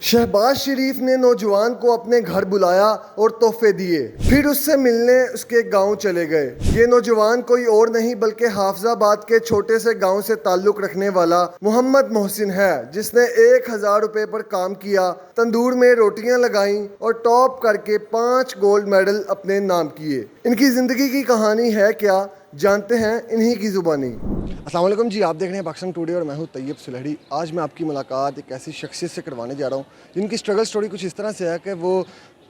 شہباز شریف نے نوجوان کو اپنے گھر بلایا اور تحفے دیے، پھر اس سے ملنے اس کے گاؤں چلے گئے۔ یہ نوجوان کوئی اور نہیں بلکہ حافظ آباد کے چھوٹے سے گاؤں سے تعلق رکھنے والا محمد محسن ہے، جس نے 1000 روپے پر کام کیا، تندور میں روٹیاں لگائیں اور ٹاپ کر کے 5 گولڈ میڈل اپنے نام کیے۔ ان کی زندگی کی کہانی ہے کیا، جانتے ہیں انہی کی زبانی۔ السلام علیکم جی، آپ دیکھ رہے ہیں پاکستان ٹوڈے اور میں ہوں طیب سلہڑی۔ آج میں آپ کی ملاقات ایک ایسی شخصیت سے کروانے جا رہا ہوں جن کی اسٹرگل سٹوری کچھ اس طرح سے ہے کہ وہ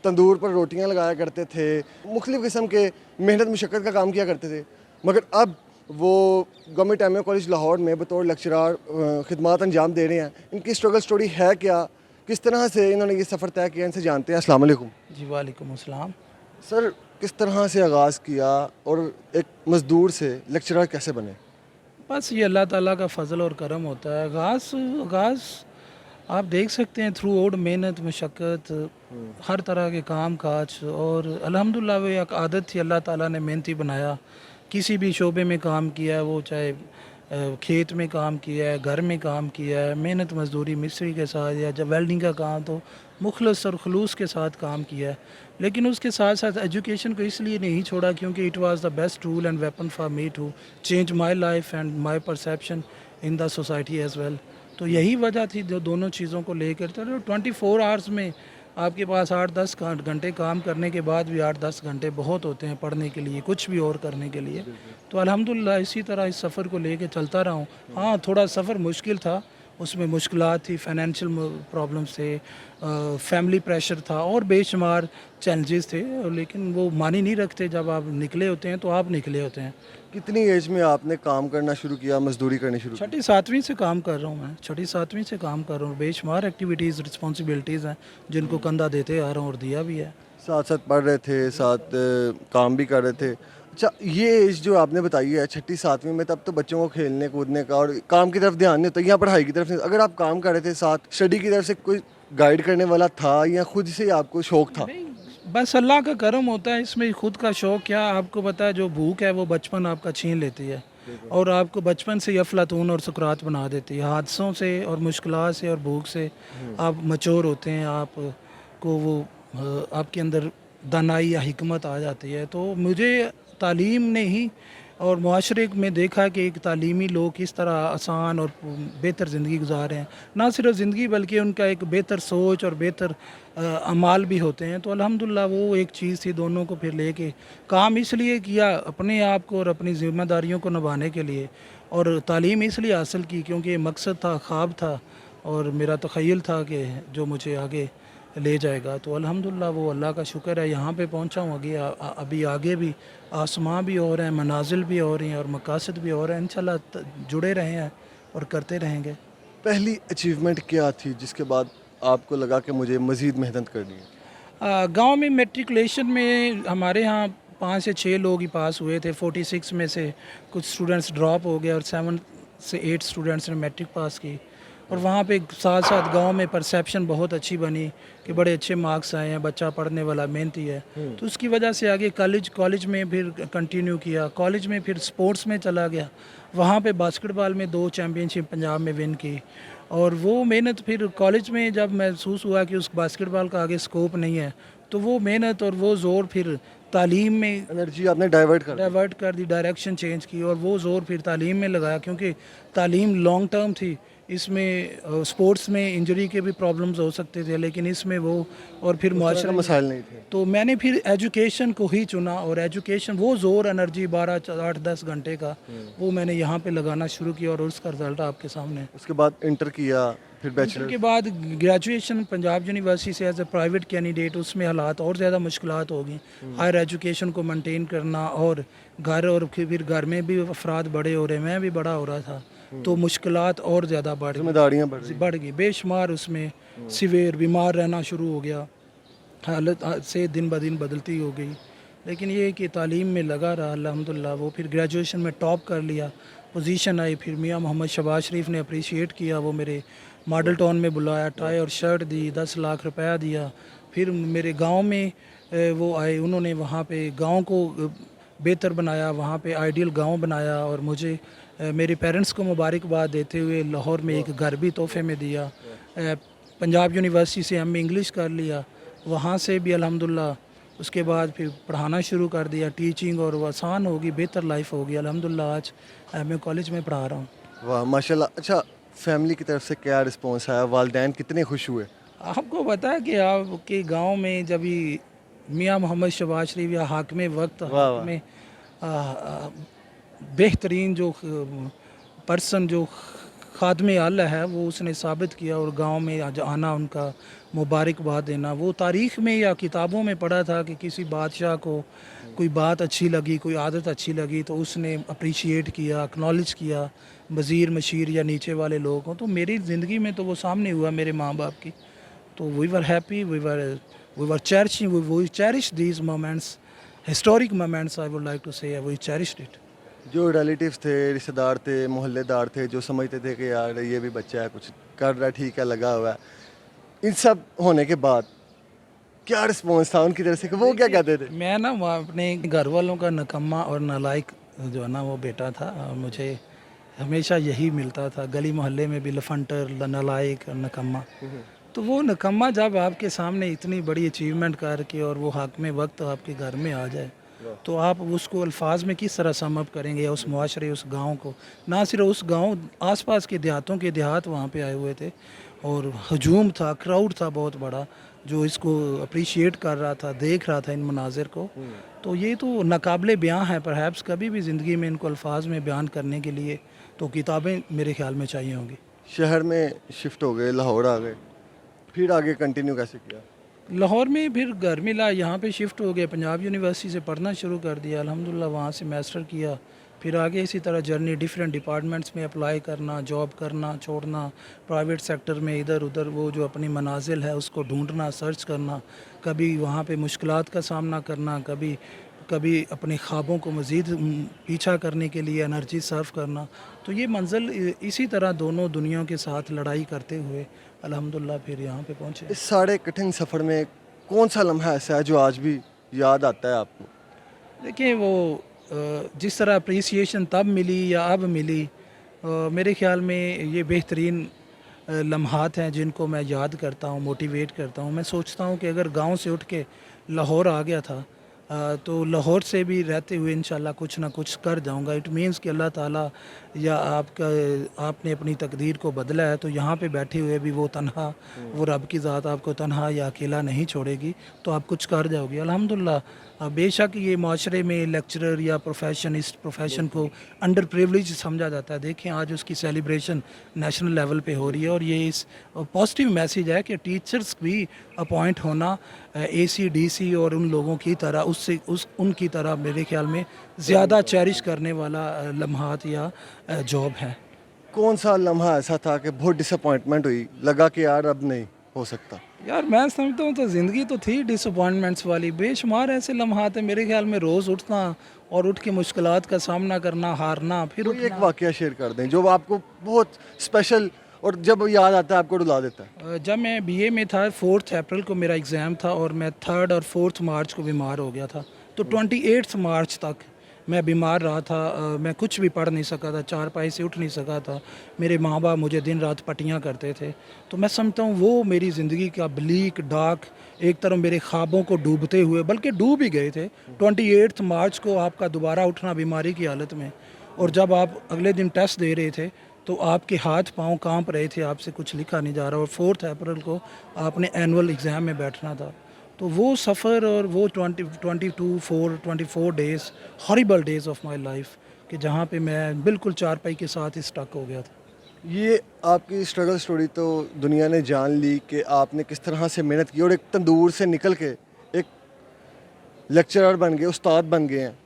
تندور پر روٹیاں لگایا کرتے تھے، مختلف قسم کے محنت مشقت کا کام کیا کرتے تھے، مگر اب وہ government M a college Lahore میں بطور لیکچرار خدمات انجام دے رہے ہیں۔ ان کی اسٹرگل سٹوری ہے کیا، کس طرح سے انہوں نے یہ سفر طے کیا، ان سے جانتے ہیں۔ السلام علیکم جی وعلیکم السلام۔ سر، کس طرح سے آغاز کیا اور ایک مزدور سے لیکچرار کیسے بنے؟ بس یہ اللہ تعالیٰ کا فضل اور کرم ہوتا ہے۔ آغاز آپ دیکھ سکتے ہیں تھرو آؤٹ محنت مشقت، ہر طرح کے کام کاج، اور الحمدللہ وہ ایک عادت تھی، اللہ تعالیٰ نے محنتی بنایا۔ کسی بھی شعبے میں کام کیا ہے، وہ چاہے کھیت میں کام کیا ہے، گھر میں کام کیا ہے، محنت مزدوری مستری کے ساتھ، یا جب ویلڈنگ کا کام تو مخلص اور خلوص کے ساتھ کام کیا ہے۔ لیکن اس کے ساتھ ساتھ ایجوکیشن کو اس لیے نہیں چھوڑا کیونکہ it was the best tool and weapon for me to change my life and my perception in the society as well. تو یہی وجہ تھی جو دونوں چیزوں کو لے کر 24 آورس میں آپ کے پاس 8-10 گھنٹے کام کرنے کے بعد بھی 8-10 گھنٹے بہت ہوتے ہیں پڑھنے کے لیے، کچھ بھی اور کرنے کے لیے۔ تو الحمدللہ اسی طرح اس سفر کو لے کے چلتا رہا ہوں۔ ہاں، تھوڑا سفر مشکل تھا، اس میں مشکلات تھی، فائنینشیل پرابلمس تھے، فیملی پریشر تھا اور بے شمار چیلنجز تھے، لیکن وہ معنی نہیں رکھتے۔ جب آپ نکلے ہوتے ہیں تو آپ نکلے ہوتے ہیں۔ کتنی ایج میں آپ نے کام کرنا شروع کیا، مزدوری کرنی شروع کی؟ 6ٹی 7ویں سے کام کر رہا ہوں میں، 6ٹی 7ویں سے کام کر رہا ہوں۔ بے شمار ایکٹیویٹیز رسپانسبلٹیز ہیں جن کو کندھا دیتے آ رہا ہوں اور دیا بھی ہے۔ ساتھ ساتھ پڑھ رہے تھے، ساتھ کام بھی کر رہے تھے۔ اچھا، یہ ایج جو آپ نے بتائی ہے 6ٹی 7ویں میں، تب تو بچوں کو کھیلنے کودنے کا اور کام کی طرف دھیان نہیں ہوتا، یا پڑھائی کی طرف نہیں۔ اگر آپ کام کر رہے تھے ساتھ اسٹڈی کی طرف سے کوئی گائیڈ کرنے والا تھا یا خود سے ہی آپ کو شوق تھا؟ بس اللہ کا کرم ہوتا ہے، اس میں خود کا شوق کیا، آپ کو پتہ ہے جو بھوک ہے وہ بچپن آپ کا چھین لیتی ہے، اور آپ کو بچپن سے افلاطون اور سقراط بنا دیتی ہے۔ حادثوں سے اور مشکلات سے اور بھوک سے آپ میچور ہوتے ہیں، آپ کو وہ آپ کے اندر دانائی یا حکمت آ جاتی ہے۔ تو مجھے تعلیم نے ہی اور معاشرے میں دیکھا کہ ایک تعلیمی لوگ کس طرح آسان اور بہتر زندگی گزار رہے ہیں، نہ صرف زندگی بلکہ ان کا ایک بہتر سوچ اور بہتر اعمال بھی ہوتے ہیں۔ تو الحمدللہ وہ ایک چیز تھی، دونوں کو پھر لے کے کام اس لیے کیا اپنے آپ کو اور اپنی ذمہ داریوں کو نبھانے کے لیے، اور تعلیم اس لیے حاصل کی کیونکہ مقصد تھا، خواب تھا اور میرا تخیل تھا کہ جو مجھے آگے لے جائے گا۔ تو الحمدللہ وہ اللہ کا شکر ہے یہاں پہ پہنچا ہوں۔ ابھی آگے بھی آسماں بھی ہو رہے ہیں، منازل بھی ہو رہی ہیں اور مقاصد بھی ہو رہے ہیں، انشاءاللہ جڑے رہے ہیں اور کرتے رہیں گے۔ پہلی اچیومنٹ کیا تھی جس کے بعد آپ کو لگا کہ مجھے مزید محنت کرنی ہے؟ گاؤں میں میٹریکولیشن میں ہمارے ہاں 5 سے 6 لوگ ہی پاس ہوئے تھے، 46 میں سے کچھ اسٹوڈنٹس ڈراپ ہو گئے اور 7 سے 8 اسٹوڈنٹس نے میٹرک پاس کی، اور وہاں پہ ساتھ ساتھ گاؤں میں پرسیپشن بہت اچھی بنی کہ بڑے اچھے مارکس آئے ہیں، بچہ پڑھنے والا محنتی ہے۔ تو اس کی وجہ سے آگے کالج میں پھر کنٹینیو کیا، کالج میں پھر سپورٹس میں چلا گیا، وہاں پہ باسکٹ بال میں 2 چیمپئن شپ پنجاب میں ون کی، اور وہ محنت پھر کالج میں جب محسوس ہوا کہ اس باسکٹ بال کا آگے سکوپ نہیں ہے، تو وہ محنت اور وہ زور پھر تعلیم میں انرجی آپ نے ڈائیورٹ کر دی، ڈائریکشن چینج کی، اور وہ زور پھر تعلیم میں لگایا کیونکہ تعلیم لانگ ٹرم تھی۔ اس میں سپورٹس میں انجری کے بھی پرابلمز ہو سکتے تھے، لیکن اس میں وہ اور پھر معاشرے مسائل نہیں تھے، تو میں نے پھر ایجوکیشن کو ہی چنا، اور ایجوکیشن وہ زور انرجی 12-8-10 گھنٹے کا وہ میں نے یہاں پہ لگانا شروع کیا، اور اس کا رزلٹ آپ کے سامنے ہے۔ اس کے بعد انٹر کیا، پھر بیچلر کے بعد گریجویشن پنجاب یونیورسٹی سے ایز اے پرائیویٹ کینڈیڈیٹ، اس میں حالات اور زیادہ مشکلات ہو گئیں، ہائر ایجوکیشن کو مینٹین کرنا، اور پھر گھر میں بھی افراد بڑے ہو رہے، میں بھی بڑا ہو رہا تھا، تو مشکلات اور زیادہ ذمہ داریاں بڑھ گئی بے شمار، اس میں سیویئر بیمار رہنا شروع ہو گیا، حالت سے دن بدن بدلتی ہو گئی، لیکن یہ کہ تعلیم میں لگا رہا الحمدللہ۔ وہ پھر گریجویشن میں ٹاپ کر لیا، پوزیشن آئی، پھر میاں محمد شہباز شریف نے اپریشیٹ کیا، وہ میرے ماڈل ٹاؤن میں بلایا، ٹائی اور شرٹ دی، 10 لاکھ روپیہ دیا۔ پھر میرے گاؤں میں وہ آئے، انہوں نے وہاں پہ گاؤں کو بہتر بنایا، وہاں پہ آئیڈیل گاؤں بنایا، اور مجھے میرے پیرنٹس کو مبارکباد دیتے ہوئے لاہور میں ایک گھر بھی تحفے میں دیا۔ पंजाब यूनिवर्सिटी से एम इंग्लिश कर लिया, वहाँ से भी अल्हम्दुलिल्लाह उसके बाद फिर पढ़ाना शुरू कर दिया, टीचिंग, और वो आसान होगी, बेहतर लाइफ होगी अल्हम्दुलिल्लाह। आज मैं कॉलेज में पढ़ा रहा हूँ। वाह माशाल्लाह। अच्छा, फैमिली की तरफ से क्या रिस्पॉन्स आया, वालिदैन कितने खुश हुए? आपको पता है कि आपके गांव में जब भी मियां मोहम्मद शहबाज शरीफ या हाकिम वक्त वाह। में बेहतरीन जो पर्सन जो खादम आला है वो उसने साबित किया, और गांव में आज आना, उनका मुबारकबाद देना, वो तारीख़ में या किताबों में पढ़ा था कि किसी बादशाह को कोई बात अच्छी लगी, कोई आदत अच्छी लगी तो उसने अप्रिशिएट किया, एक्नॉलेज किया, वज़ीर मशीर या नीचे वाले लोग हों। तो मेरी ज़िंदगी में तो वो सामने हुआ मेरे माँ बाप की, तो we were happy, we were cherishing, we cherish these moments, historic moments, I would like to say, we cherished it. जो रिलेटिव्स थे, रिश्तेदार थे, मोहल्लेदार थे, जो समझते थे कि यार ये भी बच्चा है, कुछ कर रहा है, ठीक है, लगा हुआ है, इन सब होने के बाद क्या रिस्पॉन्स था उनकी तरफ से, कि वो क्या कहते थे? मैं ना वहाँ अपने घर वालों का नकम्मा और नालायक जो है ना वो बेटा था, और मुझे हमेशा यही मिलता था, गली मोहल्ले में भी लफंटर, नालायक और नकम्मा। तो वो नकम्मा जब आपके सामने इतनी बड़ी अचीवमेंट करके और वो हाकिम वक्त आपके घर में आ जाए, तो आप उसको अल्फाज में किस तरह सम अप करेंगे, या उस मुआशरे, उस गांव को, ना सिर्फ उस गांव, आसपास के देहातों के देहात वहाँ पे आए हुए थे, और हजूम था, क्राउड था बहुत बड़ा जो इसको अप्रिशिएट कर रहा था, देख रहा था इन मनाजिर को। तो ये तो नाकाबिले बयां है, परहैप्स कभी भी ज़िंदगी में इनको अल्फाज में बयान करने के लिए तो किताबें मेरे ख्याल में चाहिए होंगी। शहर में शिफ्ट हो गए, लाहौर आ गए, फिर आगे कंटिन्यू कैसे किया? लाहौर में फिर घर मिला, यहाँ पे शिफ्ट हो गए, पंजाब यूनिवर्सिटी से पढ़ना शुरू कर दिया अल्हम्दुलिल्लाह, वहाँ से मास्टर किया, फिर आगे इसी तरह जर्नी, डिफरेंट डिपार्टमेंट्स में अप्लाई करना, जॉब करना, छोड़ना, प्राइवेट सेक्टर में इधर उधर वो जो अपनी मनाजिल है उसको ढूंढना, सर्च करना, कभी वहाँ पे मुश्किलात का सामना करना, कभी कभी अपने ख्वाबों को मज़ीद पीछा करने के लिए एनर्जी सर्व करना। तो ये मंजिल इसी तरह दोनों दुनियाओं के साथ लड़ाई करते हुए अल्हम्दुलिल्लाह फिर यहाँ पे पहुँचे। इस सारे कठिन सफ़र में कौन सा लम्हा ऐसा है जो आज भी याद आता है आपको? देखिए वो जिस तरह अप्रिसिएशन तब मिली या अब मिली, मेरे ख्याल में ये बेहतरीन लम्हात हैं जिनको मैं याद करता हूँ, मोटिवेट करता हूँ। मैं सोचता हूँ कि अगर गांव से उठ के लाहौर आ गया था तो लाहौर से भी रहते हुए इंशाल्लाह कुछ ना कुछ कर जाऊंगा। इट मीन्स कि अल्लाह ताला या आपने अपनी तकदीर को बदला है, तो यहाँ पे बैठे हुए भी वो तन्हा, वो रब की ज़ात आपको तन्हा या अकेला नहीं छोड़ेगी, तो आप कुछ कर जाओगे अल्हम्दुलिल्लाह। बेशक ये माशरे में लेक्चरर या प्रोफेशन को अंडर प्रिविलेज समझा जाता है। देखें आज उसकी सेलिब्रेशन नेशनल लेवल पे हो रही है, और ये इस पॉजिटिव मैसेज है कि टीचर्स भी अपॉइंट होना ACDC और उन लोगों की तरह उनकी तरह मेरे ख्याल में ज़्यादा चेरिश करने वाला लम्हात या जॉब है। कौन सा लम्हा ऐसा था कि बहुत डिसअपॉइंटमेंट हुई, लगा कि यार अब नहीं हो सकता? यार मैं समझता हूँ तो ज़िंदगी तो थी डिसअपॉइंटमेंट्स वाली, बेशुमार ऐसे लम्हात हैं मेरे ख्याल में, रोज़ उठना और उठ के मुश्किलात का सामना करना, हारना, फिर कोई एक उठना। वाकया शेयर कर दें जो आपको बहुत स्पेशल और जब याद आता है आपको रुला देता है। जब मैं BA में था, 4 अप्रैल को मेरा एग्ज़ाम था, और मैं 3 और 4 मार्च को बीमार हो गया था। तो 28 मार्च तक मैं बीमार रहा था। मैं कुछ भी पढ़ नहीं सका था, चारपाई से उठ नहीं सका था। मेरे माँ बाप मुझे दिन रात पट्टियाँ करते थे। तो मैं समझता हूँ वो मेरी ज़िंदगी का ब्लीक डार्क, एक तरफ मेरे ख्वाबों को डूबते हुए, बल्कि डूब ही गए थे। 28 मार्च को आपका दोबारा उठना बीमारी की हालत में, और जब आप अगले दिन टेस्ट दे रहे थे तो आपके हाथ पांव कांप रहे थे, आपसे कुछ लिखा नहीं जा रहा, और 4 अप्रैल को आपने एनुअल एग्ज़ाम में बैठना था। तो वो सफ़र और वो 24 days, horrible days of my life, कि जहाँ पे मैं बिल्कुल चारपाई के साथ ही स्टक हो गया था। ये आपकी स्ट्रगल स्टोरी तो दुनिया ने जान ली कि आपने किस तरह से मेहनत की और एक तंदूर से निकल के एक लेक्चरर बन गए, उस्ताद बन गए हैं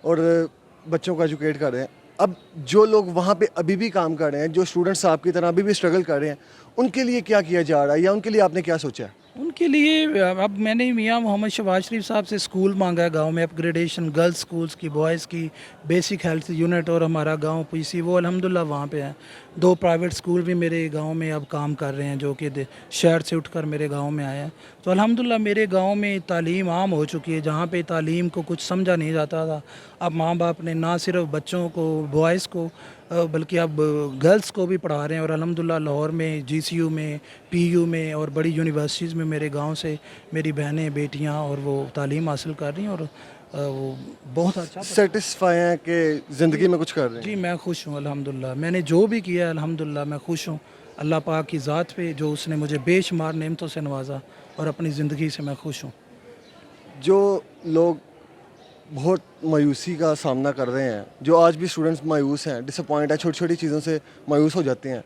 और बच्चों को एजुकेट कर रहे हैं। अब जो लोग वहाँ पे अभी भी काम कर रहे हैं, जो स्टूडेंट्स आपकी तरह अभी भी स्ट्रगल कर रहे हैं, उनके लिए क्या किया जा रहा है, या उनके लिए आपने क्या सोचा है? उनके लिए अब मैंने मियां मोहम्मद शहबाज शरीफ साहब से स्कूल मांगा है गांव में, अपग्रेडेशन, गर्ल्स स्कूल्स की, बॉयज़ की, बेसिक हेल्थ यूनिट, और हमारा गांव PC वो अल्हम्दुलिल्लाह वहाँ पे है। 2 प्राइवेट स्कूल भी मेरे गांव में अब काम कर रहे हैं, जो कि शहर से उठकर मेरे गांव में आए हैं। तो अल्हम्दुलिल्लाह मेरे गांव में तालीम आम हो चुकी है। जहां पे तालीम को कुछ समझा नहीं जाता था, अब माँ बाप ने ना सिर्फ बच्चों को, बॉयज़ को, बल्कि अब गर्ल्स को भी पढ़ा रहे हैं। और अल्हम्दुलिल्लाह लाहौर में GCU में, PU में और बड़ी यूनिवर्सिटीज़ में मेरे गांव से मेरी बहनें, बेटियां और वो तालीम हासिल कर रही हैं, और वो बहुत अच्छा। सेटिस्फाई हैं कि ज़िंदगी में कुछ कर रहे हैं? जी मैं खुश हूँ अल्हम्दुलिल्लाह। मैंने जो भी किया है अल्हम्दुलिल्लाह मैं खुश हूँ। अल्लाह पाक की ज़ात पे जो उसने मुझे बेशुमार नेमतों से नवाजा, और अपनी ज़िंदगी से मैं खुश हूँ। जो लोग बहुत मायूसी का सामना कर रहे हैं, जो आज भी स्टूडेंट्स मायूस हैं, डिसअपॉइंट हैं, छोटी छोटी चीज़ों से मायूस हो जाते हैं,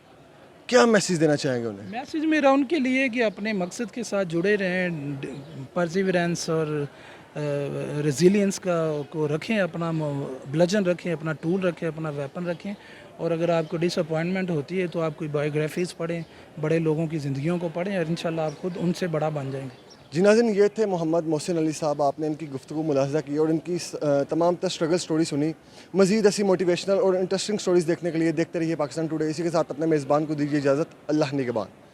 क्या मैसेज देना चाहेंगे उन्हें? मैसेज मेरा उनके लिए कि अपने मकसद के साथ जुड़े रहें, परसिवरेंस और रेजिलियंस का को रखें, अपना ब्लजन रखें, अपना टूल रखें, अपना वेपन रखें। और अगर आपको डिसअपॉइंटमेंट होती है तो आप कोई बायोग्राफीज़ पढ़ें, बड़े लोगों की ज़िंदगियों को पढ़ें, और इंशाल्लाह आप खुद उनसे बड़ा बन जाएंगे। जी नाज़रीन, ये थे मोहम्मद मोहसिन अली साहब। आपने इनकी गुफ्तगू मुलाहज़ा की और इनकी तमाम तर स्ट्रगल स्टोरी सुनी। मज़ीद ऐसी मोटिवेशनल और इंटरेस्टिंग स्टोरीज़ देखने के लिए देखते रहिए पाकिस्तान टुडे। इसी के साथ अपने मेज़बान को दीजिए इजाज़त। अल्लाह निगहबान।